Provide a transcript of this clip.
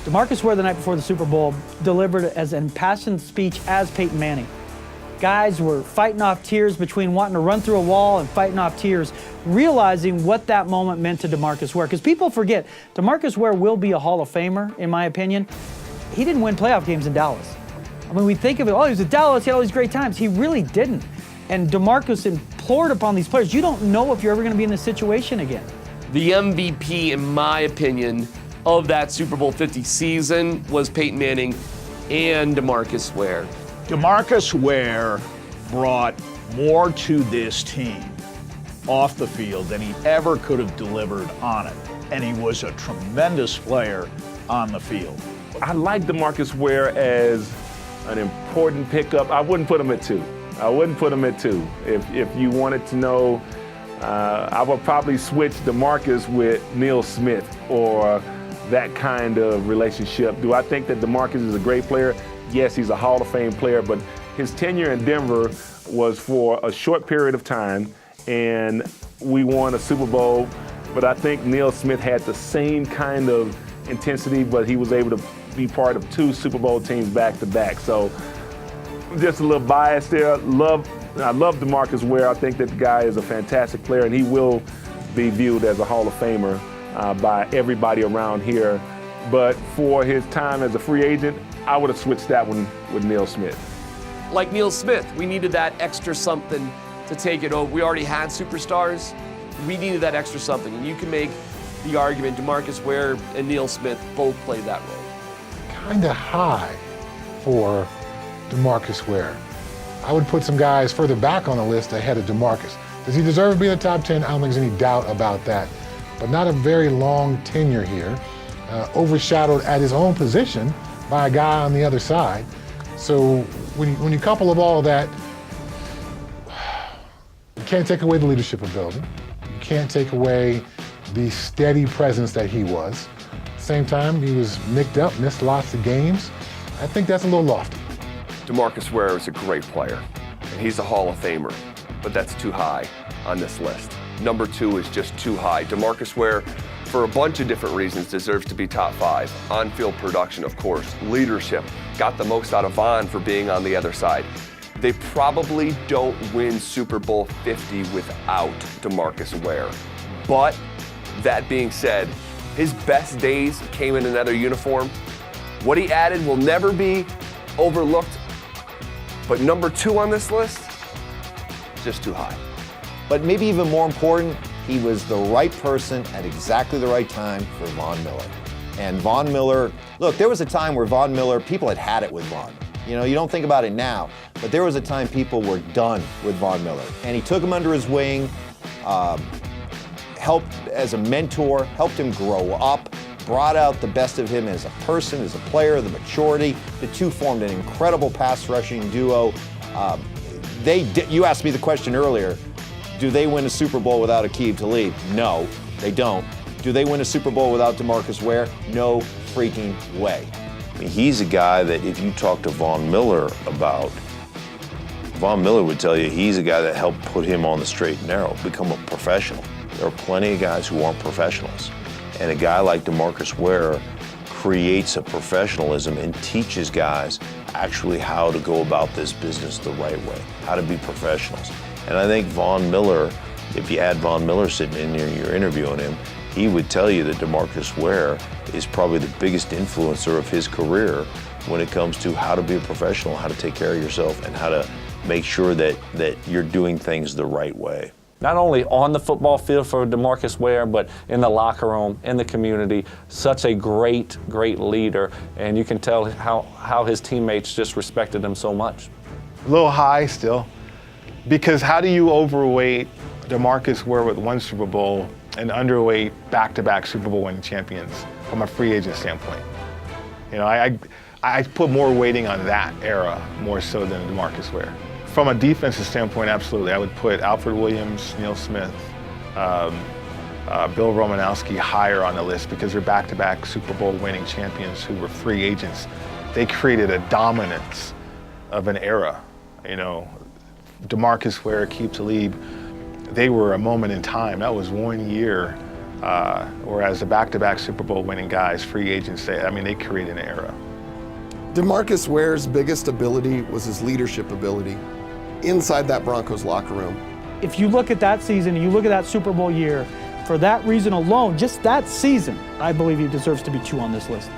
DeMarcus Ware the night before the Super Bowl delivered as an impassioned speech as Peyton Manning. Guys were fighting off tears between wanting to run through a wall and fighting off tears, realizing what that moment meant to DeMarcus Ware. Because people forget, DeMarcus Ware will be a Hall of Famer, in my opinion. He didn't win playoff games in Dallas. I mean, we think of it, oh, he was at Dallas, he had all these great times. He really didn't. And DeMarcus implored upon these players, you don't know if you're ever going to be in this situation again. The MVP, in my opinion, of that Super Bowl 50 season was Peyton Manning and DeMarcus Ware. DeMarcus Ware brought more to this team off the field than he ever could have delivered on it. And he was a tremendous player on the field. I like DeMarcus Ware as an important pickup. I wouldn't put him at 2. I wouldn't put him at 2. If you wanted to know, I would probably switch DeMarcus with Neil Smith or that kind of relationship. Do I think that DeMarcus is a great player? Yes, he's a Hall of Fame player, but his tenure in Denver was for a short period of time, and we won a Super Bowl. But I think Neil Smith had the same kind of intensity, but he was able to be part of 2 Super Bowl teams back-to-back. So just a little bias there. I love DeMarcus Ware. I think that the guy is a fantastic player, and he will be viewed as a Hall of Famer by everybody around here. But for his time as a free agent, I would have switched that one with Neil Smith. Like Neil Smith, we needed that extra something to take it over. We already had superstars. We needed that extra something. And you can make the argument DeMarcus Ware and Neil Smith both played that role. Kind of high for DeMarcus Ware. I would put some guys further back on the list ahead of DeMarcus. Does he deserve to be in the top 10? I don't think there's any doubt about that. But not a very long tenure here. Overshadowed at his own position by a guy on the other side. So when you couple of all of that, you can't take away the leadership ability. You can't take away the steady presence that he was. At the same time, he was nicked up, missed lots of games. I think that's a little lofty. DeMarcus Ware is a great player, and he's a Hall of Famer, but that's too high on this list. Number 2 is just too high. DeMarcus Ware, for a bunch of different reasons, deserves to be top 5. On-field production, of course. Leadership. Got the most out of Von for being on the other side. They probably don't win Super Bowl 50 without DeMarcus Ware. But that being said, his best days came in another uniform. What he added will never be overlooked. But number 2 on this list, just too high. But maybe even more important, he was the right person at exactly the right time for Von Miller. And Von Miller, look, there was a time where Von Miller, people had it with Von. You know, you don't think about it now, but there was a time people were done with Von Miller. And he took him under his wing, helped as a mentor, helped him grow up, brought out the best of him as a person, as a player, the maturity. The 2 formed an incredible pass rushing duo. You asked me the question earlier, do they win a Super Bowl without Aqib Talib? No, they don't. Do they win a Super Bowl without DeMarcus Ware? No freaking way. I mean, he's a guy that if you talk to Von Miller about, Von Miller would tell you he's a guy that helped put him on the straight and narrow, become a professional. There are plenty of guys who aren't professionals. And a guy like DeMarcus Ware creates a professionalism and teaches guys actually how to go about this business the right way, how to be professionals. And I think Von Miller, if you had Von Miller sitting in here and you're interviewing him, he would tell you that DeMarcus Ware is probably the biggest influencer of his career when it comes to how to be a professional, how to take care of yourself, and how to make sure that you're doing things the right way. Not only on the football field for DeMarcus Ware, but in the locker room, in the community. Such a great, great leader, and you can tell how his teammates just respected him so much. A little high still, because how do you overweight DeMarcus Ware with 1 Super Bowl and underweight back-to-back Super Bowl winning champions from a free agent standpoint? You know, I put more weighting on that era more so than DeMarcus Ware. From a defensive standpoint, absolutely. I would put Alfred Williams, Neil Smith, Bill Romanowski higher on the list because they're back-to-back Super Bowl winning champions who were free agents. They created a dominance of an era. You know, DeMarcus Ware, Aqib Talib, they were a moment in time. That was 1 year Whereas the back-to-back Super Bowl winning guys, free agents, they create an era. DeMarcus Ware's biggest ability was his leadership ability inside that Broncos locker room. If you look at that season, you look at that Super Bowl year, for that reason alone, just that season, I believe he deserves to be 2 on this list.